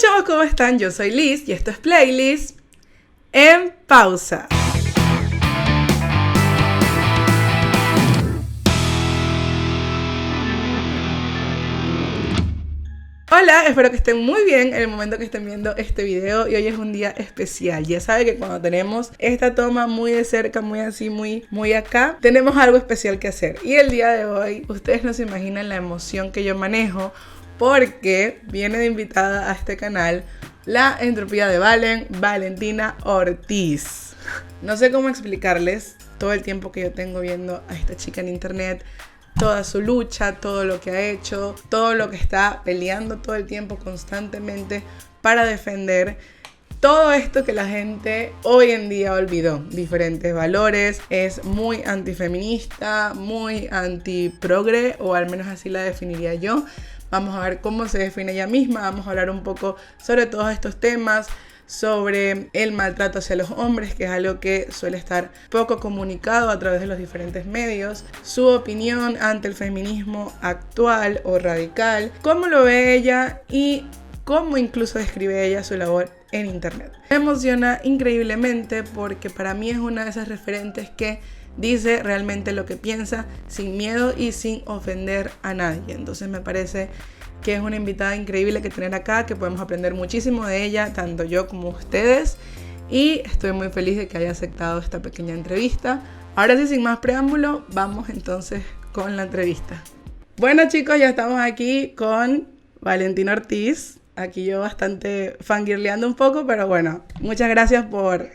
chavos, ¿cómo están? Yo soy Liz y esto es Playlist en pausa. Hola, espero que estén muy bien en el momento que estén viendo este video y hoy es un día especial. Ya saben que cuando tenemos esta toma muy de cerca, muy así, muy acá, tenemos algo especial que hacer. Y el día de hoy, ustedes no se imaginan la emoción que yo manejo porque viene de invitada a este canal la entropía de Valentina Ortiz. No sé cómo explicarles todo el tiempo que yo tengo viendo a esta chica en internet, toda su lucha, todo lo que ha hecho, todo lo que está peleando todo el tiempo constantemente para defender todo esto que la gente hoy en día olvidó. Diferentes valores, es muy antifeminista, muy antiprogre, o al menos así la definiría yo. Vamos a ver cómo se define ella misma, vamos a hablar un poco sobre todos estos temas, sobre el maltrato hacia los hombres, que es algo que suele estar poco comunicado a través de los diferentes medios, su opinión ante el feminismo actual o radical, cómo lo ve ella y cómo incluso describe ella su labor en internet. Me emociona increíblemente porque para mí es una de esas referentes que dice realmente lo que piensa sin miedo y sin ofender a nadie. Entonces me parece que es una invitada increíble que tener acá, que podemos aprender muchísimo de ella, tanto yo como ustedes, y estoy muy feliz de que haya aceptado esta pequeña entrevista. Ahora sí, sin más preámbulo, vamos entonces con la entrevista. Bueno chicos, ya estamos aquí con Valentina Ortiz, aquí yo bastante fangirleando un poco, pero bueno, muchas gracias por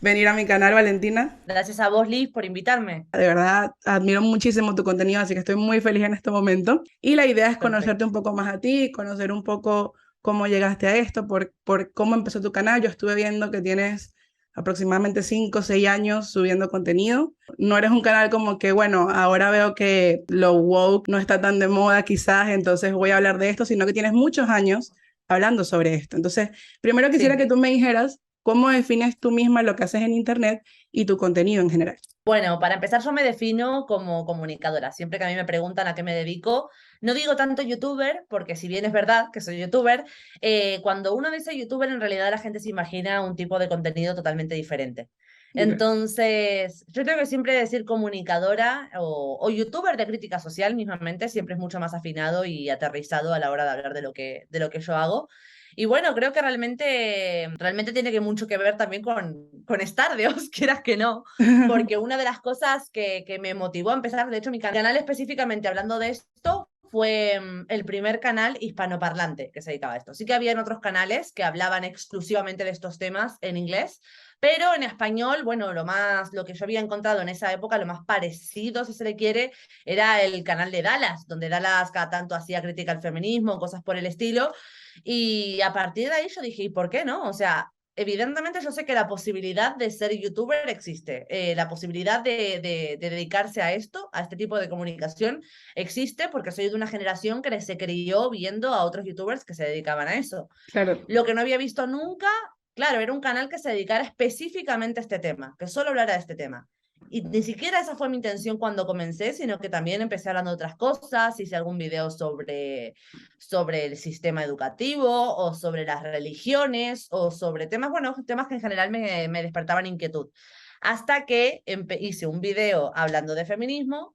venir a mi canal, Valentina. Gracias a vos, Liz, por invitarme. De verdad, admiro muchísimo tu contenido, así que estoy muy feliz en este momento. Y la idea es conocerte Perfecto. un poco más a ti, conocer un poco cómo llegaste a esto, por cómo empezó tu canal. Yo estuve viendo que tienes aproximadamente 5 o 6 años subiendo contenido. No eres un canal como que, bueno, ahora veo que lo woke no está tan de moda quizás, entonces voy a hablar de esto, sino que tienes muchos años hablando sobre esto. Entonces, primero quisiera que Sí. tú me dijeras cómo defines tú misma lo que haces en internet y tu contenido en general. Bueno, para empezar, yo me defino como comunicadora. Siempre que a mí me preguntan a qué me dedico, no digo tanto youtuber, porque si bien es verdad que soy youtuber, cuando uno dice youtuber, en realidad la gente se imagina un tipo de contenido totalmente diferente. Okay. Entonces, yo creo que siempre decir comunicadora o youtuber de crítica social mismamente siempre es mucho más afinado y aterrizado a la hora de hablar de lo que yo hago. Y bueno, creo que realmente tiene que mucho que ver también con estar Dios, quieras que no, porque una de las cosas que me motivó a empezar, de hecho mi canal específicamente hablando de esto, fue el primer canal hispanoparlante que se dedicaba a esto. Sí que habían otros canales que hablaban exclusivamente de estos temas en inglés, pero en español, bueno, lo que yo había encontrado en esa época, lo más parecido, si se le quiere, era el canal de Dallas, donde Dallas cada tanto hacía crítica al feminismo, cosas por el estilo, y a partir de ahí yo dije, ¿y por qué no? O sea, evidentemente yo sé que la posibilidad de ser youtuber existe, la posibilidad de dedicarse a esto, a este tipo de comunicación, existe porque soy de una generación que se crió viendo a otros youtubers que se dedicaban a eso. Claro. Lo que no había visto nunca, claro, era un canal que se dedicara específicamente a este tema, que solo hablara de este tema. Y ni siquiera esa fue mi intención cuando comencé, sino que también empecé hablando de otras cosas, hice algún video sobre el sistema educativo o sobre las religiones o sobre temas, bueno, temas que en general me despertaban inquietud. Hasta que hice un video hablando de feminismo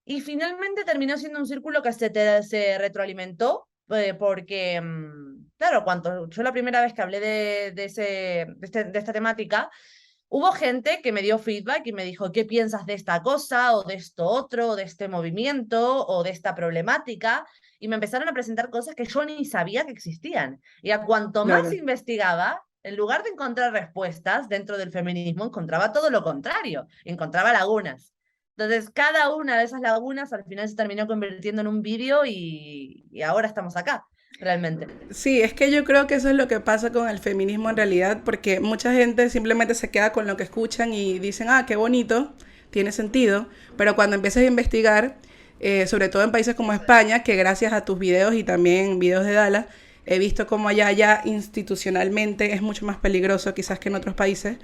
y finalmente terminó siendo un círculo que se retroalimentó, porque, claro, cuando yo la primera vez que hablé de esta temática, hubo gente que me dio feedback y me dijo, ¿qué piensas de esta cosa o de esto otro, o de este movimiento o de esta problemática? Y me empezaron a presentar cosas que yo ni sabía que existían. Y a cuanto más Claro. investigaba, en lugar de encontrar respuestas dentro del feminismo, encontraba todo lo contrario, encontraba lagunas. Entonces, cada una de esas lagunas al final se terminó convirtiendo en un vídeo y ahora estamos acá, realmente. Sí, es que yo creo que eso es lo que pasa con el feminismo en realidad, porque mucha gente simplemente se queda con lo que escuchan y dicen, ah, qué bonito, tiene sentido, pero cuando empiezas a investigar, sobre todo en países como España, que gracias a tus videos y también videos de Dallas, he visto cómo allá ya institucionalmente es mucho más peligroso quizás que en otros países.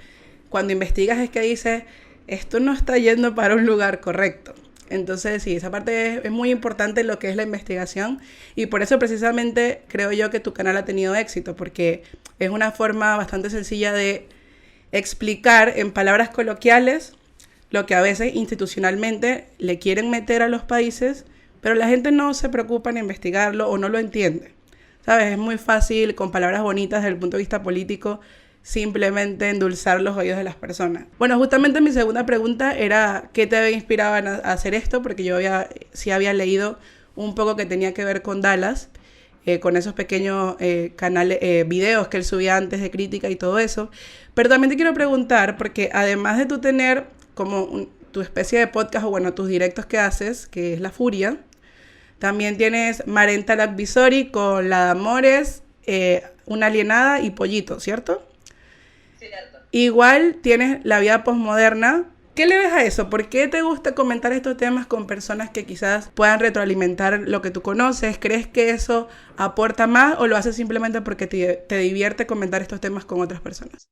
Cuando investigas es que dices, esto no está yendo para un lugar correcto. Entonces, sí, esa parte es muy importante lo que es la investigación y por eso precisamente creo yo que tu canal ha tenido éxito, porque es una forma bastante sencilla de explicar en palabras coloquiales lo que a veces institucionalmente le quieren meter a los países, pero la gente no se preocupa en investigarlo o no lo entiende. ¿Sabes? Es muy fácil, con palabras bonitas desde el punto de vista político, simplemente endulzar los oídos de las personas. Bueno, justamente mi segunda pregunta era ¿qué te había inspirado a hacer esto? Porque yo sí había leído un poco que tenía que ver con Dallas, con esos pequeños canales, videos que él subía antes de crítica y todo eso. Pero también te quiero preguntar, porque además de tú tener como tu especie de podcast o bueno, tus directos que haces, que es La Furia, también tienes Marenta Lacvisori con La de Amores, Una Alienada y Pollito, ¿cierto? Cierto. Igual tienes La Vida Postmoderna. ¿Qué le ves a eso? ¿Por qué te gusta comentar estos temas con personas que quizás puedan retroalimentar lo que tú conoces? ¿Crees que eso aporta más o lo haces simplemente porque te divierte comentar estos temas con otras personas?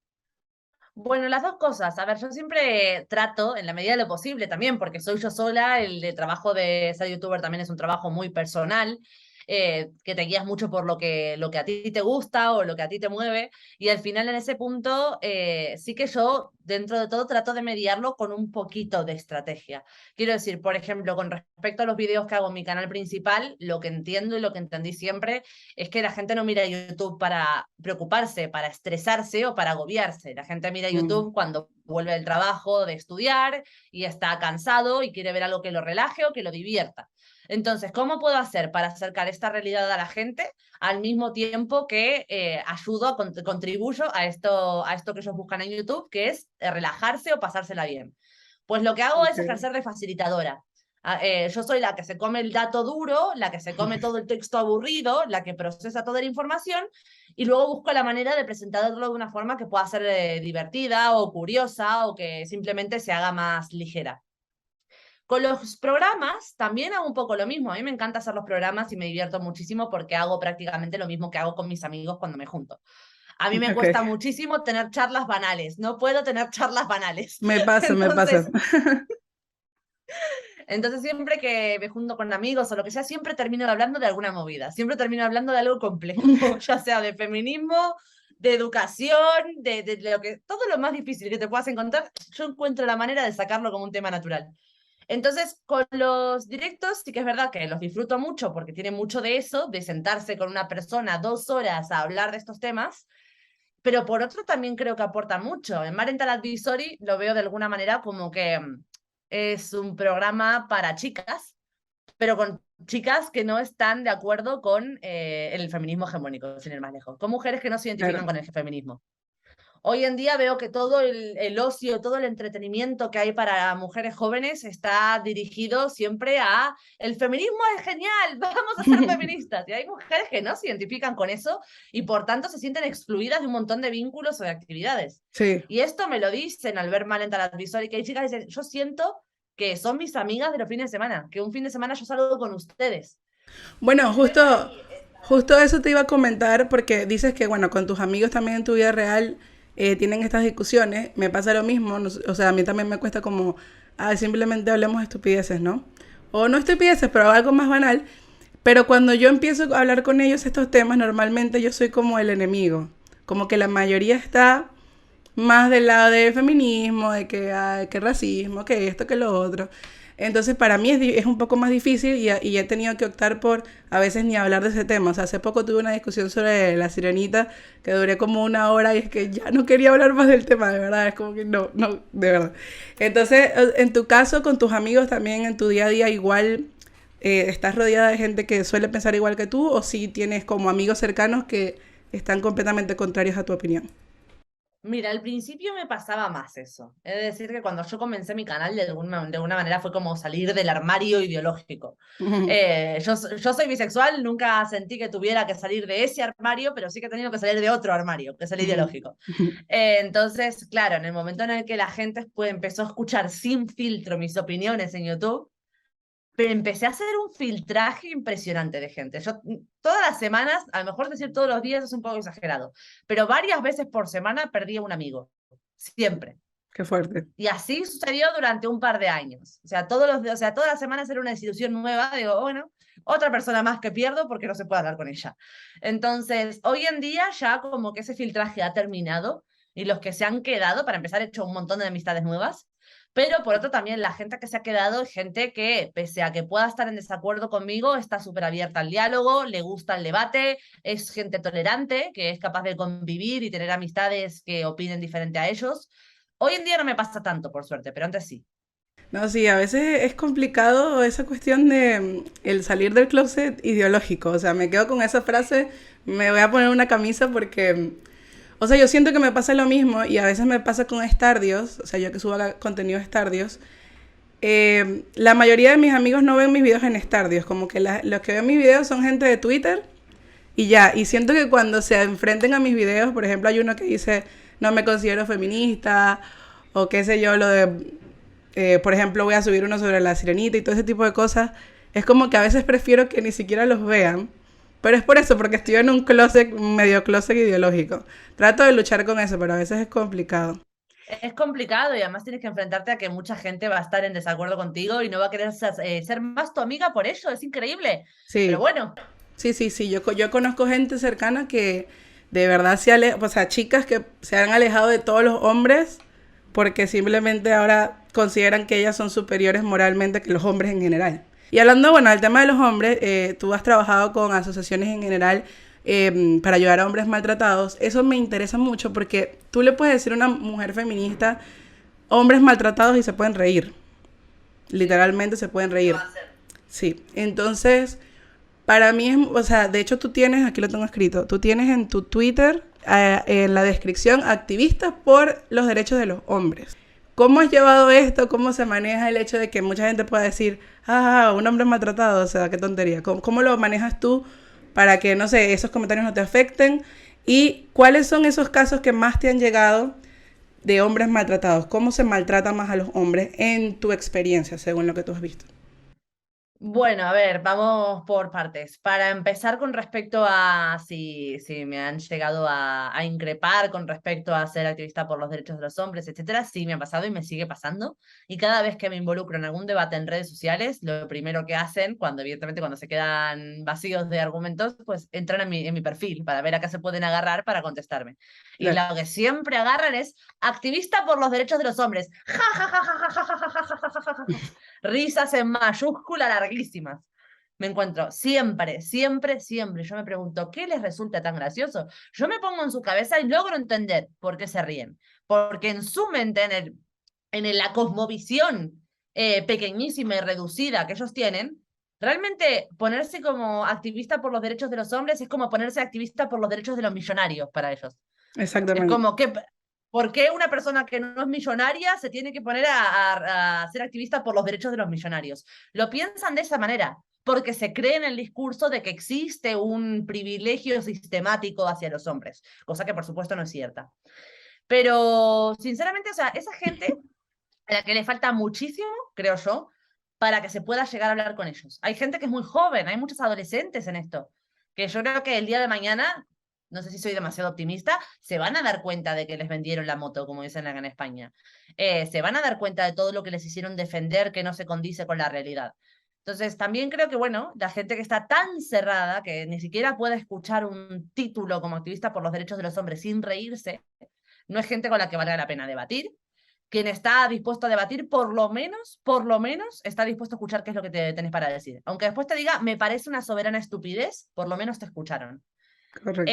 Bueno, las dos cosas. A ver, yo siempre trato, en la medida de lo posible también, porque soy yo sola, el de trabajo de ser youtuber también es un trabajo muy personal, que te guías mucho por lo que a ti te gusta o lo que a ti te mueve, y al final en ese punto sí que yo, dentro de todo, trato de mediarlo con un poquito de estrategia. Quiero decir, por ejemplo, con respecto a los videos que hago en mi canal principal, lo que entiendo y lo que entendí siempre es que la gente no mira YouTube para preocuparse, para estresarse o para agobiarse. La gente mira Mm. YouTube cuando vuelve del trabajo, de estudiar y está cansado y quiere ver algo que lo relaje o que lo divierta. Entonces, ¿cómo puedo hacer para acercar esta realidad a la gente al mismo tiempo que ayudo, contribuyo a esto que ellos buscan en YouTube, que es relajarse o pasársela bien? Pues lo que hago es Okay. ejercer de facilitadora. Yo soy la que se come el dato duro, la que se come todo el texto aburrido, la que procesa toda la información y luego busco la manera de presentarlo de una forma que pueda ser divertida o curiosa o que simplemente se haga más ligera. Con los programas también hago un poco lo mismo. A mí me encanta hacer los programas y me divierto muchísimo porque hago prácticamente lo mismo que hago con mis amigos cuando me junto. A mí me Okay. cuesta muchísimo tener charlas banales. No puedo tener charlas banales. Me pasa, me pasa. Entonces, Entonces, siempre que me junto con amigos o lo que sea, siempre termino hablando de alguna movida, siempre termino hablando de algo complejo, ya sea de feminismo, de educación, de lo que, todo lo más difícil que te puedas encontrar, yo encuentro la manera de sacarlo como un tema natural. Entonces, con los directos sí que es verdad que los disfruto mucho porque tiene mucho de eso, de sentarse con una persona 2 horas a hablar de estos temas, pero por otro también creo que aporta mucho. En Parental Advisory lo veo de alguna manera como que es un programa para chicas, pero con chicas que no están de acuerdo con el feminismo hegemónico, sin ir más lejos, con mujeres que no se identifican Claro. con el feminismo. Hoy en día veo que todo el ocio, todo el entretenimiento que hay para mujeres jóvenes está dirigido siempre a el feminismo es genial, vamos a ser feministas. Y hay mujeres que no se identifican con eso y por tanto se sienten excluidas de un montón de vínculos o de actividades. Sí. Y esto me lo dicen al ver mal en Advisory, que hay chicas que dicen, yo siento que son mis amigas de los fines de semana, que un fin de semana yo salgo con ustedes. Bueno, Y ves justo, ahí justo eso te iba a comentar porque dices que, bueno, con tus amigos también en tu vida real tienen estas discusiones. Me pasa lo mismo, o sea, a mí también me cuesta como, simplemente hablemos de estupideces, ¿no? O no estupideces, pero algo más banal. Pero cuando yo empiezo a hablar con ellos estos temas, normalmente yo soy como el enemigo. Como que la mayoría está más del lado del feminismo, de que racismo, que esto, que lo otro. Entonces para mí es un poco más difícil y he tenido que optar por a veces ni hablar de ese tema. O sea, hace poco tuve una discusión sobre La Sirenita que duré como 1 hora y es que ya no quería hablar más del tema, de verdad. Es como que no, no, de verdad. Entonces, en tu caso, con tus amigos también, en tu día a día, igual estás rodeada de gente que suele pensar igual que tú o si tienes como amigos cercanos que están completamente contrarios a tu opinión. Mira, al principio me pasaba más eso. Es decir, que cuando yo comencé mi canal, de alguna manera fue como salir del armario ideológico. Yo soy bisexual, nunca sentí que tuviera que salir de ese armario, pero sí que he tenido que salir de otro armario, que es el ideológico. Entonces, claro, en el momento en el que la gente empezó a escuchar sin filtro mis opiniones en YouTube, pero empecé a hacer un filtraje impresionante de gente. Yo todas las semanas, a lo mejor decir todos los días es un poco exagerado, pero varias veces por semana perdía un amigo. Siempre. Qué fuerte. Y así sucedió durante un par de años. O sea, o sea, todas las semanas era una desilusión nueva. Digo, bueno, otra persona más que pierdo porque no se puede hablar con ella. Entonces, hoy en día ya como que ese filtraje ha terminado y los que se han quedado, para empezar, he hecho un montón de amistades nuevas. Pero por otro también la gente que se ha quedado es gente que, pese a que pueda estar en desacuerdo conmigo, está súper abierta al diálogo, le gusta el debate, es gente tolerante, que es capaz de convivir y tener amistades que opinen diferente a ellos. Hoy en día no me pasa tanto, por suerte, pero antes sí. No, sí, a veces es complicado esa cuestión de el salir del closet ideológico. O sea, me quedo con esa frase, me voy a poner una camisa porque, o sea, yo siento que me pasa lo mismo y a veces me pasa con Stardios, o sea, yo que subo contenido a Stardios, la mayoría de mis amigos no ven mis videos en Stardios, como que los que ven mis videos son gente de Twitter y ya, y siento que cuando se enfrenten a mis videos, por ejemplo, hay uno que dice, no me considero feminista, o qué sé yo, lo de, por ejemplo, voy a subir uno sobre la sirenita y todo ese tipo de cosas, es como que a veces prefiero que ni siquiera los vean, pero es por eso, porque estoy en un closet, medio closet ideológico. Trato de luchar con eso, pero a veces es complicado. Es complicado y además tienes que enfrentarte a que mucha gente va a estar en desacuerdo contigo y no va a querer ser más tu amiga por eso, es increíble. Pero Sí, bueno, sí, sí, sí, yo conozco gente cercana que de verdad o sea, chicas que se han alejado de todos los hombres porque simplemente ahora consideran que ellas son superiores moralmente que los hombres en general. Y hablando, bueno, del tema de los hombres, tú has trabajado con asociaciones en general para ayudar a hombres maltratados. Eso me interesa mucho porque tú le puedes decir a una mujer feminista hombres maltratados y se pueden reír. sí, Literalmente se pueden ¿qué reír. va a hacer? Sí, entonces, para mí es, o sea, de hecho tú tienes, aquí lo tengo escrito, tú tienes en tu Twitter, en la descripción, activistas por los derechos de los hombres. ¿Cómo has llevado esto? ¿Cómo se maneja el hecho de que mucha gente pueda decir, ah, un hombre maltratado? O sea, qué tontería. ¿Cómo lo manejas tú para que, no sé, esos comentarios no te afecten? ¿Y cuáles son esos casos que más te han llegado de hombres maltratados? ¿Cómo se maltrata más a los hombres en tu experiencia, según lo que tú has visto? Bueno, a ver, vamos por partes. Para empezar con respecto a si me han llegado a increpar con respecto a ser activista por los derechos de los hombres, etcétera, sí me ha pasado y me sigue pasando. Y cada vez que me involucro en algún debate en redes sociales, lo primero que hacen, evidentemente cuando se quedan vacíos de argumentos, pues entran en mi perfil para ver a qué se pueden agarrar para contestarme. Y Claro. lo que siempre agarran es activista por los derechos de los hombres. Ja, ja, ja, ja, ja, ja, ja, ja, ja, ja, ja, ja. Risas en mayúscula larguísimas. Me encuentro siempre, siempre, siempre. Yo me pregunto, ¿qué les resulta tan gracioso? Yo me pongo en su cabeza y logro entender por qué se ríen. Porque en su mente, la cosmovisión pequeñísima y reducida que ellos tienen, realmente ponerse como activista por los derechos de los hombres es como ponerse activista por los derechos de los millonarios para ellos. Es Exactamente. como que, ¿por qué una persona que no es millonaria se tiene que poner a ser activista por los derechos de los millonarios? Lo piensan de esa manera, porque se cree en el discurso de que existe un privilegio sistemático hacia los hombres, cosa que por supuesto no es cierta. Pero, sinceramente, o sea, esa gente a la que le falta muchísimo, creo yo, para que se pueda llegar a hablar con ellos. Hay gente que es muy joven, hay muchos adolescentes en esto, que yo creo que el día de mañana, no sé si soy demasiado optimista, se van a dar cuenta de que les vendieron la moto, como dicen acá en España. Se van a dar cuenta de todo lo que les hicieron defender que no se condice con la realidad. Entonces, también creo que, bueno, la gente que está tan cerrada que ni siquiera puede escuchar un título como activista por los derechos de los hombres sin reírse, no es gente con la que valga la pena debatir. Quien está dispuesto a debatir, por lo menos, está dispuesto a escuchar qué es lo que tenés para decir. Aunque después te diga, me parece una soberana estupidez, por lo menos te escucharon. Correcto.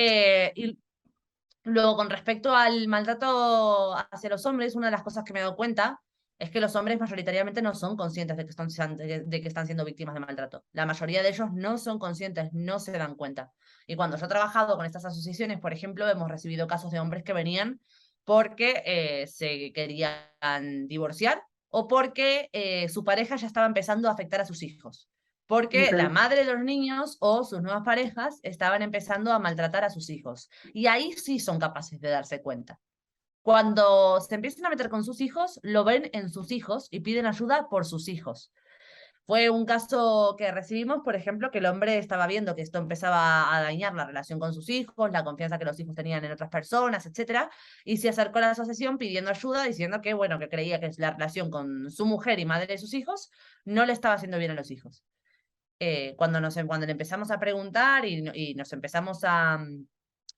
Y luego, con respecto al maltrato hacia los hombres, una de las cosas que me he dado cuenta es que los hombres mayoritariamente no son conscientes de que están siendo víctimas de maltrato. La mayoría de ellos no son conscientes, no se dan cuenta. Y cuando yo he trabajado con estas asociaciones, por ejemplo, hemos recibido casos de hombres que venían porque se querían divorciar o porque su pareja ya estaba empezando a afectar a sus hijos. Porque la Okay. madre de los niños o sus nuevas parejas estaban empezando a maltratar a sus hijos. Y ahí sí son capaces de darse cuenta. Cuando se empiezan a meter con sus hijos, lo ven en sus hijos y piden ayuda por sus hijos. Fue un caso que recibimos, por ejemplo, que el hombre estaba viendo que esto empezaba a dañar la relación con sus hijos, la confianza que los hijos tenían en otras personas, etcétera, y se acercó a la asociación pidiendo ayuda, diciendo que, bueno, que creía que la relación con su mujer y madre de sus hijos no le estaba haciendo bien a los hijos. Cuando le empezamos a preguntar y nos empezamos a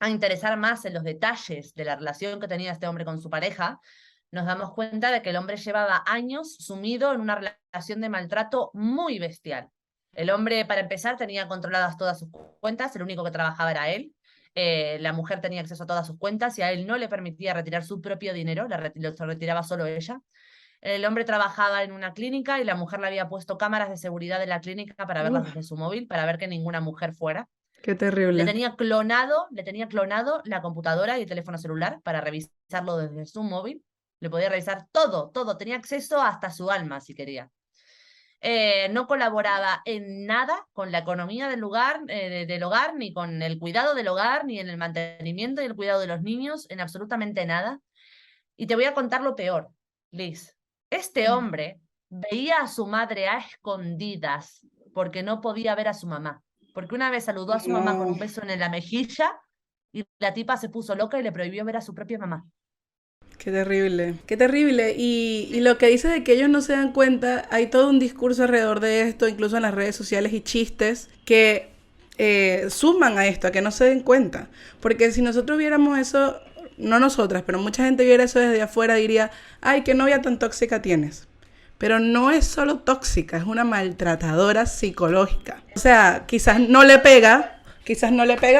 interesar más en los detalles de la relación que tenía este hombre con su pareja, nos damos cuenta de que el hombre llevaba años sumido en una relación de maltrato muy bestial. El hombre, para empezar, tenía controladas todas sus cuentas, el único que trabajaba era él. La mujer tenía acceso a todas sus cuentas y a él no le permitía retirar su propio dinero, lo retiraba solo ella. El hombre trabajaba en una clínica y la mujer le había puesto cámaras de seguridad de la clínica para verlas Uf, desde su móvil, para ver que ninguna mujer fuera. qué terrible. Le tenía clonado la computadora y el teléfono celular para revisarlo desde su móvil. Le podía revisar todo, todo. Tenía acceso hasta su alma, si quería. No colaboraba en nada con la economía del lugar, del hogar, ni con el cuidado del hogar, ni en el mantenimiento y el cuidado de los niños, en absolutamente nada. Y te voy a contar lo peor, Liz. Este hombre veía a su madre a escondidas porque no podía ver a su mamá. Porque una vez saludó a su mamá con No, un beso en la mejilla y la tipa se puso loca y le prohibió ver a su propia mamá. qué terrible, qué terrible. Y lo que dice de que ellos no se dan cuenta, hay todo un discurso alrededor de esto, incluso en las redes sociales y chistes que suman a esto, a que no se den cuenta. Porque si nosotros viéramos eso, no nosotras, pero mucha gente viera eso desde afuera, diría, ay, qué novia tan tóxica tienes. Pero no es solo tóxica, es una maltratadora psicológica. O sea, quizás no le pega,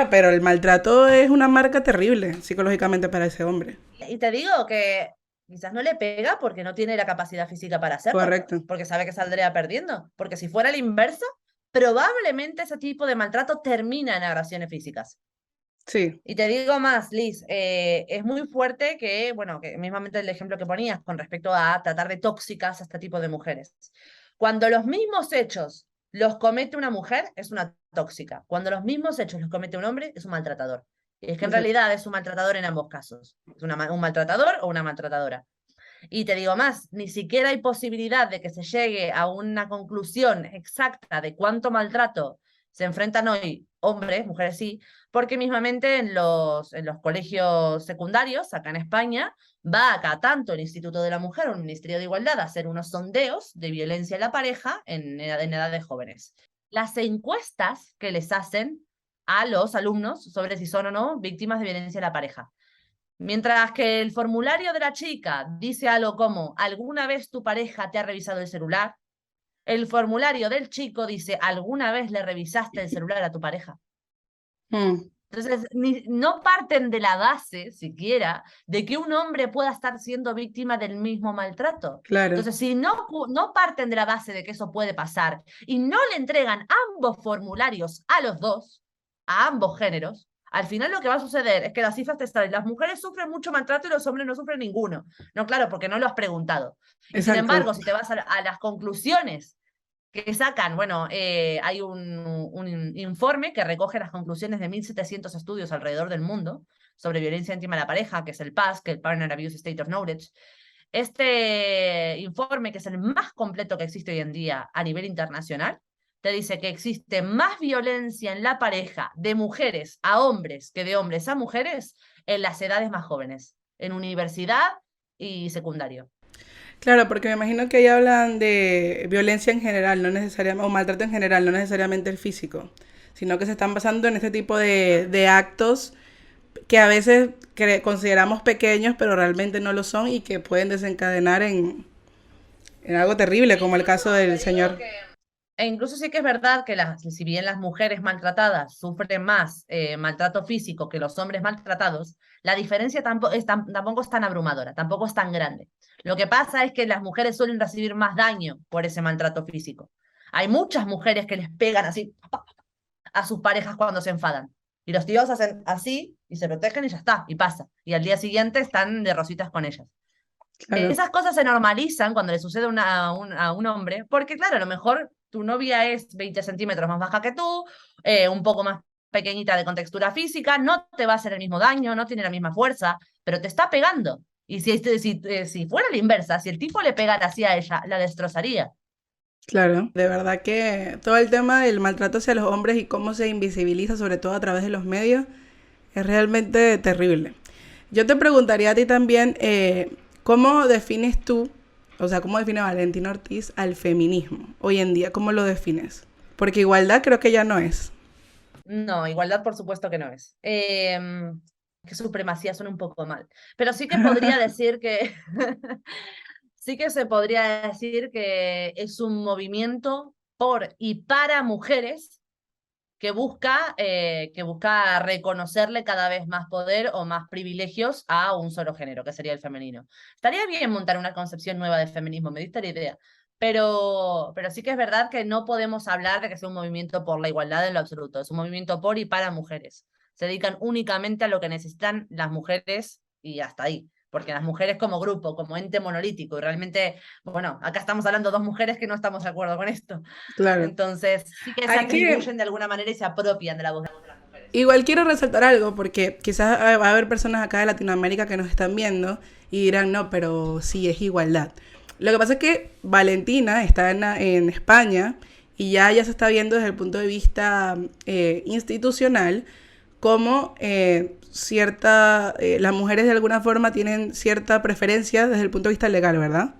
pero el maltrato es una marca terrible psicológicamente para ese hombre. Y te digo que quizás no le pega porque no tiene la capacidad física para hacerlo, Correcto. porque sabe que saldría perdiendo. Porque si fuera el inverso, probablemente ese tipo de maltrato termina en agresiones físicas. Sí. Y te digo más, Liz, es muy fuerte que, bueno, que mismamente el ejemplo que ponías con respecto a tratar de tóxicas a este tipo de mujeres. Cuando los mismos hechos los comete una mujer, es una tóxica. Cuando los mismos hechos los comete un hombre, es un maltratador. Y es que en Exacto. realidad es un maltratador en ambos casos. Es un maltratador o una maltratadora. Y te digo más, ni siquiera hay posibilidad de que se llegue a una conclusión exacta de cuánto maltrato se enfrentan hoy hombres, mujeres sí, porque mismamente en los colegios secundarios, acá en España, va acá tanto el Instituto de la Mujer o el Ministerio de Igualdad a hacer unos sondeos de violencia en la pareja en edades jóvenes. Las encuestas que les hacen a los alumnos sobre si son o no víctimas de violencia en la pareja. Mientras que el formulario de la chica dice algo como, ¿alguna vez tu pareja te ha revisado el celular? El formulario del chico dice, ¿alguna vez le revisaste el celular a tu pareja? Mm, Entonces, no parten de la base, siquiera, de que un hombre pueda estar siendo víctima del mismo maltrato. claro. Entonces, si no parten de la base de que eso puede pasar y no le entregan ambos formularios a los dos, a ambos géneros, al final lo que va a suceder es que las cifras te salen. Las mujeres sufren mucho maltrato y los hombres no sufren ninguno. No, claro, porque no lo has preguntado. Y sin Exacto. embargo, si te vas a las conclusiones que sacan, bueno, hay un informe que recoge las conclusiones de 1.700 estudios alrededor del mundo sobre violencia íntima de la pareja, que es el PAS, que es el Partner Abuse State of Knowledge. Este informe, que es el más completo que existe hoy en día a nivel internacional, te dice que existe más violencia en la pareja de mujeres a hombres que de hombres a mujeres en las edades más jóvenes, en universidad y secundario. Claro, porque me imagino que ahí hablan de violencia en general, no necesariamente, o maltrato en general, no necesariamente el físico, sino que se están basando en este tipo de actos que a veces consideramos pequeños, pero realmente no lo son y que pueden desencadenar en algo terrible, como el caso del señor. E incluso sí que es verdad que si bien las mujeres maltratadas sufren más maltrato físico que los hombres maltratados, la diferencia tampoco es tan abrumadora, tampoco es tan grande. Lo que pasa es que las mujeres suelen recibir más daño por ese maltrato físico. Hay muchas mujeres que les pegan así a sus parejas cuando se enfadan. Y los tíos hacen así y se protegen y ya está, y pasa. Y al día siguiente están de rositas con ellas. Claro, Esas cosas se normalizan cuando le sucede a un hombre, porque claro, a lo mejor tu novia es 20 centímetros más baja que tú, un poco más pequeñita de contextura física, no te va a hacer el mismo daño, no tiene la misma fuerza, pero te está pegando. Y si fuera la inversa, si el tipo le pegara así a ella, la destrozaría. Claro, de verdad que todo el tema del maltrato hacia los hombres y cómo se invisibiliza, sobre todo a través de los medios, es realmente terrible. Yo te preguntaría a ti también, ¿cómo defines tú, o sea, cómo define Valentina Ortiz al feminismo hoy en día? ¿Cómo lo defines? Porque igualdad creo que ya no es. No, igualdad por supuesto que no es. Que supremacía suena un poco mal. Pero sí que podría decir que sí que se podría decir que es un movimiento por y para mujeres que busca reconocerle cada vez más poder o más privilegios a un solo género, que sería el femenino. Estaría bien montar una concepción nueva de feminismo, me diste la idea. Pero sí que es verdad que no podemos hablar de que sea un movimiento por la igualdad en lo absoluto. Es un movimiento por y para mujeres. Se dedican únicamente a lo que necesitan las mujeres y hasta ahí. Porque las mujeres como grupo, como ente monolítico, y realmente, bueno, acá estamos hablando de dos mujeres que no estamos de acuerdo con esto. Claro. Entonces, sí que se Hay que, atribuyen de alguna manera y se apropian de la voz de las mujeres. igual quiero resaltar algo, porque quizás va a haber personas acá de Latinoamérica que nos están viendo y dirán, no, pero sí es igualdad. Lo que pasa es que Valentina está en España y ya se está viendo desde el punto de vista institucional como las mujeres de alguna forma tienen cierta preferencia desde el punto de vista legal, ¿verdad?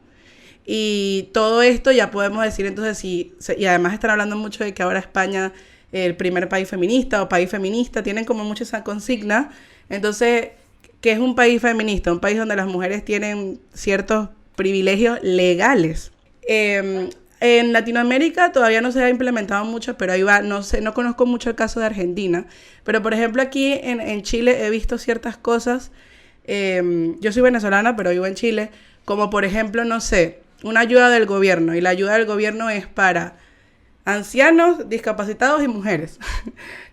Y todo esto ya podemos decir entonces, y además están hablando mucho de que ahora España, el primer país feminista o país feminista, tienen como mucho esa consigna. Entonces, ¿qué es un país feminista? Un país donde las mujeres tienen ciertos privilegios legales. En Latinoamérica todavía no se ha implementado mucho, pero ahí va, no sé, no conozco mucho el caso de Argentina, pero por ejemplo aquí en Chile he visto ciertas cosas, yo soy venezolana, pero vivo en Chile, como por ejemplo, no sé, una ayuda del gobierno, y la ayuda del gobierno es para ancianos, discapacitados y mujeres.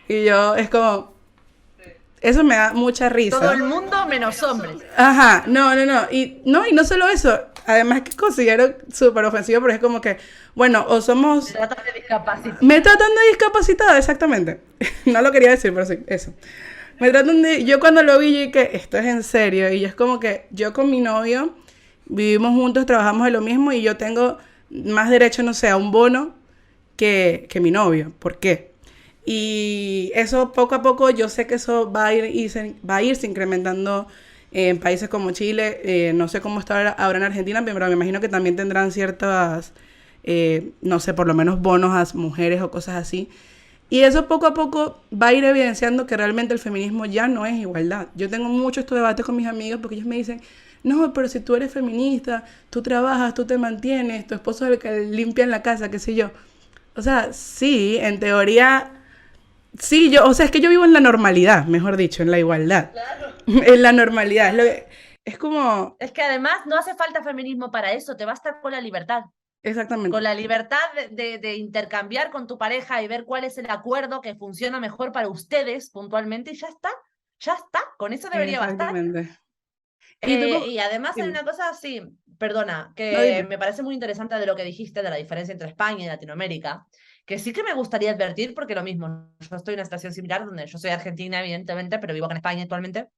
Y yo, es como, eso me da mucha Todo risa. el mundo menos hombres. Ajá, no. Y no solo eso, además que considero súper ofensivo porque es como que, bueno, o Se somos... trata de discapacidad. Me tratan de discapacitada, exactamente. No lo quería decir, pero sí, eso. Me tratan de... Yo cuando lo vi, yo dije, esto es en serio. Y yo es como que yo con mi novio vivimos juntos, trabajamos en lo mismo y yo tengo más derecho, no sé, a un bono que mi novio. ¿Por qué? Y eso poco a poco yo sé que eso va a irse incrementando en países como Chile. No sé cómo está ahora en Argentina, pero me imagino que también tendrán ciertas, no sé, por lo menos bonos a mujeres o cosas así. Y eso poco a poco va a ir evidenciando que realmente el feminismo ya no es igualdad. Yo tengo mucho estos debates con mis amigos porque ellos me dicen, no, pero si tú eres feminista, tú trabajas, tú te mantienes, tu esposo es el que limpia en la casa, qué sé yo. O sea, sí, en teoría, sí, o sea, es que yo vivo en la normalidad, mejor dicho, en la igualdad. Claro. En la normalidad, es como, Es que además no hace falta feminismo para eso, te basta con la libertad. Con exactamente, la libertad de intercambiar con tu pareja y ver cuál es el acuerdo que funciona mejor para ustedes puntualmente y ya está, con eso debería bastar. exactamente. Y tú, Y además hay dime, una cosa, sí, perdona, no que dime. me parece muy interesante de lo que dijiste de la diferencia entre España y Latinoamérica, que sí que me gustaría advertir, porque lo mismo, yo estoy en una situación similar, donde yo soy argentina, evidentemente, pero vivo acá en España actualmente.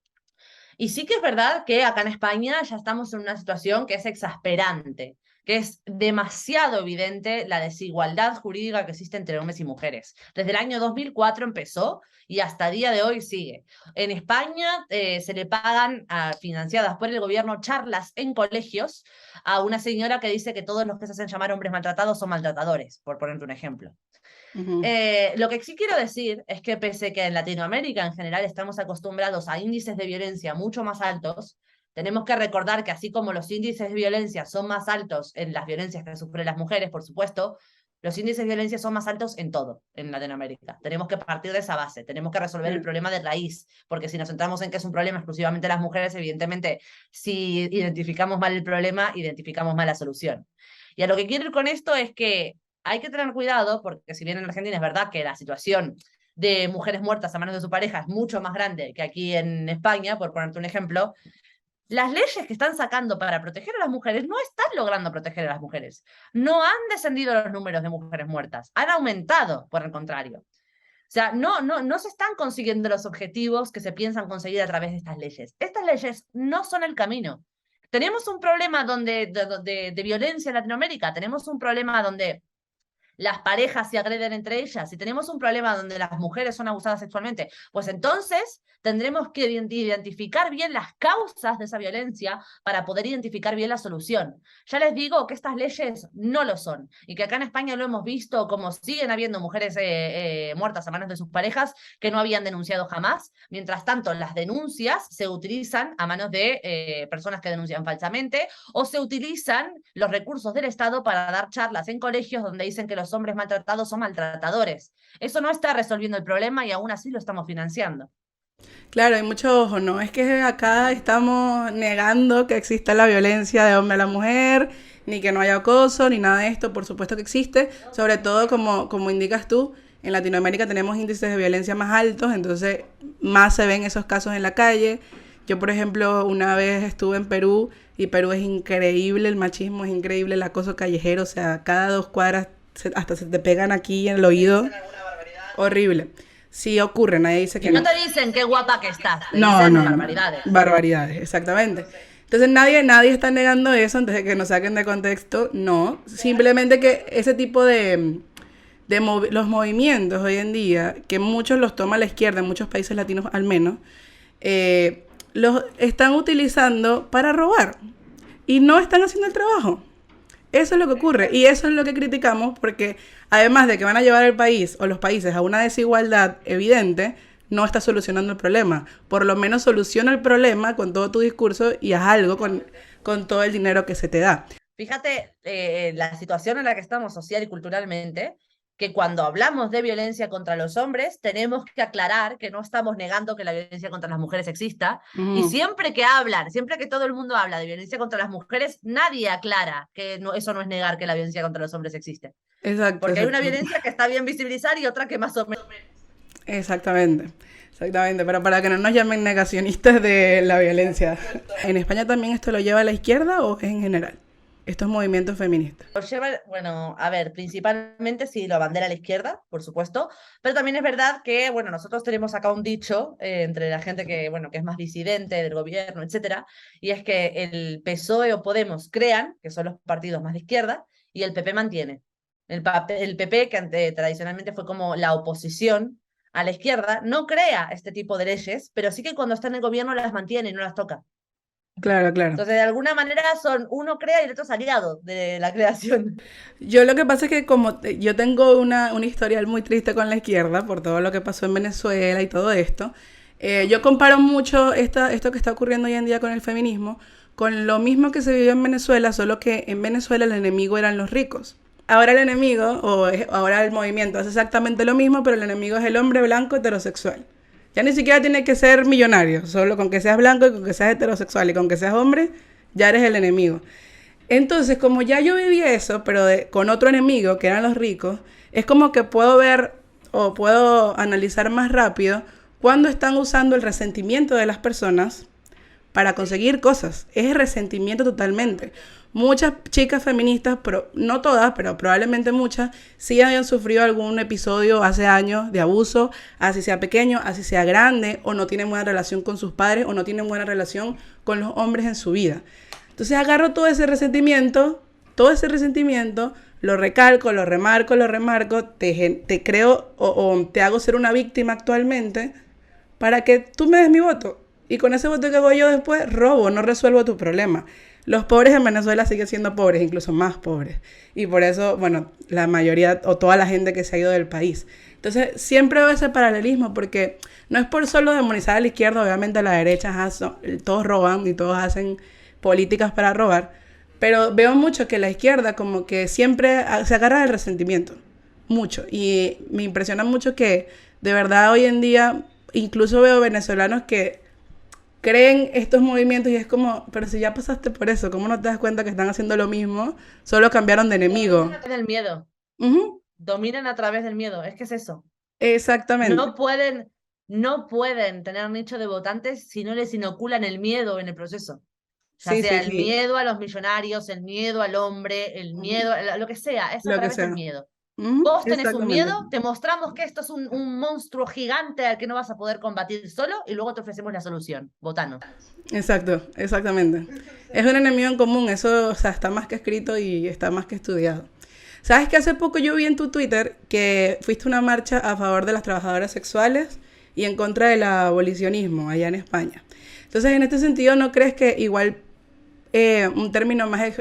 Y sí que es verdad que acá en España ya estamos en una situación que es exasperante, que es demasiado evidente la desigualdad jurídica que existe entre hombres y mujeres. Desde el año 2004 empezó y hasta el día de hoy sigue. En España se le pagan, financiadas por el gobierno, charlas en colegios a una señora que dice que todos los que se hacen llamar hombres maltratados son maltratadores, por ponerte un ejemplo. Ujú. Lo que sí quiero decir es que pese que en Latinoamérica en general estamos acostumbrados a índices de violencia mucho más altos, tenemos que recordar que así como los índices de violencia son más altos en las violencias que sufren las mujeres, por supuesto, los índices de violencia son más altos en todo en Latinoamérica. Tenemos que partir de esa base, tenemos que resolver el Sí. problema de raíz, porque si nos centramos en que es un problema exclusivamente de las mujeres, evidentemente, si identificamos mal el problema, identificamos mal la solución. Y a lo que quiero ir con esto es que hay que tener cuidado, porque si bien en Argentina es verdad que la situación de mujeres muertas a manos de su pareja es mucho más grande que aquí en España, por ponerte un ejemplo, las leyes que están sacando para proteger a las mujeres no están logrando proteger a las mujeres. No han descendido los números de mujeres muertas, han aumentado, por el contrario. O sea, no se están consiguiendo los objetivos que se piensan conseguir a través de estas leyes. Estas leyes no son el camino. Tenemos un problema de violencia en Latinoamérica, tenemos un problema donde las parejas se agreden entre ellas, si tenemos un problema donde las mujeres son abusadas sexualmente, pues entonces tendremos que identificar bien las causas de esa violencia para poder identificar bien la solución. Ya les digo que estas leyes no lo son y que acá en España lo hemos visto como siguen habiendo mujeres muertas a manos de sus parejas que no habían denunciado jamás. Mientras tanto, las denuncias se utilizan a manos de personas que denuncian falsamente o se utilizan los recursos del Estado para dar charlas en colegios donde dicen que los hombres maltratados son maltratadores. Eso no está resolviendo el problema y aún así lo estamos financiando. Claro, hay mucho ojo, ¿no? Es que acá estamos negando que exista la violencia de hombre a la mujer, ni que no haya acoso, ni nada de esto, por supuesto que existe, sobre todo como indicas tú, en Latinoamérica tenemos índices de violencia más altos, entonces más se ven esos casos en la calle. Yo, por ejemplo, una vez estuve en Perú y Perú es increíble, el machismo es increíble, el acoso callejero, o sea, cada 2 cuadras hasta se te pegan aquí en el oído. Horrible. Sí ocurre, nadie dice que y no no. te dicen qué guapa que estás, te No, dicen no, barbaridades. barbaridades, exactamente. Entonces nadie está negando eso antes de que nos saquen de contexto, no. Simplemente que ese tipo los movimientos hoy en día, que muchos los toma la izquierda, en muchos países latinos al menos, los están utilizando para robar y no están haciendo el trabajo. Eso es lo que ocurre y eso es lo que criticamos porque además de que van a llevar el país o los países a una desigualdad evidente, no está solucionando el problema. Por lo menos soluciona el problema con todo tu discurso y haz algo con todo el dinero que se te da. Fíjate la situación en la que estamos social y culturalmente, que cuando hablamos de violencia contra los hombres, tenemos que aclarar que no estamos negando que la violencia contra las mujeres exista. Y siempre que todo el mundo habla de violencia contra las mujeres, nadie aclara que eso no es negar que la violencia contra los hombres existe. Exacto. Porque hay una violencia que está bien visibilizar y otra que más o menos. Exactamente, pero para que no nos llamen negacionistas de la violencia. ¿En España también esto lo lleva a la izquierda o es en general? Estos movimientos feministas. Lo lleva, bueno, a ver, principalmente sí, lo abandera a la izquierda, por supuesto, pero también es verdad que, bueno, nosotros tenemos acá un dicho entre la gente que, bueno, que es más disidente del gobierno, etcétera, y es que el PSOE o Podemos crean, que son los partidos más de izquierda, y el PP mantiene. El PP, que tradicionalmente fue como la oposición a la izquierda, no crea este tipo de leyes, pero sí que cuando está en el gobierno las mantiene y no las toca. Claro. Entonces, de alguna manera uno crea y el otro es aliado de la creación. Yo lo que pasa es que como yo tengo un historial muy triste con la izquierda por todo lo que pasó en Venezuela y todo esto, yo comparo mucho esto que está ocurriendo hoy en día con el feminismo con lo mismo que se vivió en Venezuela, solo que en Venezuela el enemigo eran los ricos. Ahora el enemigo, ahora el movimiento hace exactamente lo mismo, pero el enemigo es el hombre blanco heterosexual. Ya ni siquiera tiene que ser millonario, solo con que seas blanco y con que seas heterosexual y con que seas hombre, ya eres el enemigo. Entonces, como ya yo viví eso, pero con otro enemigo, que eran los ricos, es como que puedo ver o puedo analizar más rápido cuando están usando el resentimiento de las personas para conseguir cosas. Es resentimiento totalmente. Muchas chicas feministas, pero no todas, pero probablemente muchas, sí habían sufrido algún episodio hace años de abuso, así sea pequeño, así sea grande, o no tienen buena relación con sus padres, o no tienen buena relación con los hombres en su vida. Entonces agarro todo ese resentimiento, lo recalco, lo remarco, te creo o te hago ser una víctima actualmente para que tú me des mi voto. Y con ese voto que hago yo después, robo, no resuelvo tu problema. Los pobres en Venezuela siguen siendo pobres, incluso más pobres. Y por eso, bueno, la mayoría o toda la gente que se ha ido del país. Entonces, siempre veo ese paralelismo porque no es por solo demonizar a la izquierda, obviamente a la derecha todos roban y todos hacen políticas para robar. Pero veo mucho que la izquierda como que siempre se agarra del resentimiento. Mucho. Y me impresiona mucho que de verdad hoy en día incluso veo venezolanos que creen estos movimientos y es como, pero si ya pasaste por eso, ¿cómo no te das cuenta que están haciendo lo mismo? Solo cambiaron de enemigo. Dominan a través del miedo. Dominan a través del miedo, es que es eso. Exactamente. No pueden tener nicho de votantes si no les inoculan el miedo en el proceso. Ya sea el miedo a los millonarios, el miedo al hombre, el miedo a lo que sea, es a través del miedo. Vos tenés un miedo, te mostramos que esto es un monstruo gigante al que no vas a poder combatir solo y luego te ofrecemos la solución. Votanos. Exactamente. Es un enemigo en común, eso está más que escrito y está más que estudiado. ¿Sabes que hace poco yo vi en tu Twitter que fuiste a una marcha a favor de las trabajadoras sexuales y en contra del abolicionismo allá en España? Entonces, en este sentido, ¿no crees que igual un término más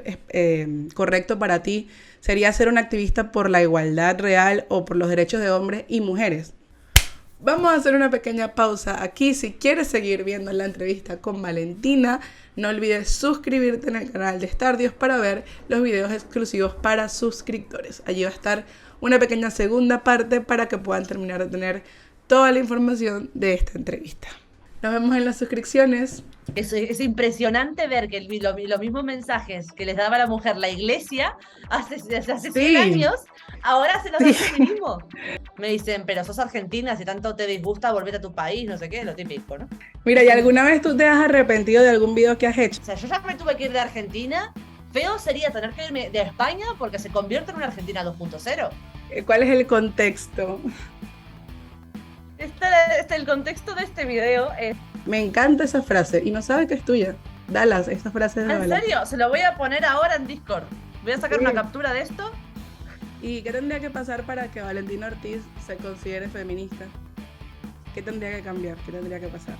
correcto para ti sería ser un activista por la igualdad real o por los derechos de hombres y mujeres? Vamos a hacer una pequeña pausa aquí. Si quieres seguir viendo la entrevista con Valentina, no olvides suscribirte en el canal de Stardios para ver los videos exclusivos para suscriptores. Allí va a estar una pequeña segunda parte para que puedan terminar de tener toda la información de esta entrevista. Nos vemos en las suscripciones. Es impresionante ver que los mismos mensajes que les daba la mujer la iglesia hace 100 años, ahora se los da el feminismo. Me dicen, pero sos argentina, si tanto te disgusta, volvete a tu país, no sé qué, lo típico, ¿no? Mira, ¿y alguna vez tú te has arrepentido de algún video que has hecho? O sea, yo ya me tuve que ir de Argentina. Feo sería tener que irme de España porque se convierte en una Argentina 2.0. ¿Cuál es el contexto? El contexto de este video es... Me encanta esa frase y no sabe que es tuya. Dalas, esa frase de ¿En serio? Se lo voy a poner ahora en Discord. Voy a sacar una captura de esto. ¿Y qué tendría que pasar para que Valentina Ortiz se considere feminista? ¿Qué tendría que cambiar? ¿Qué tendría que pasar?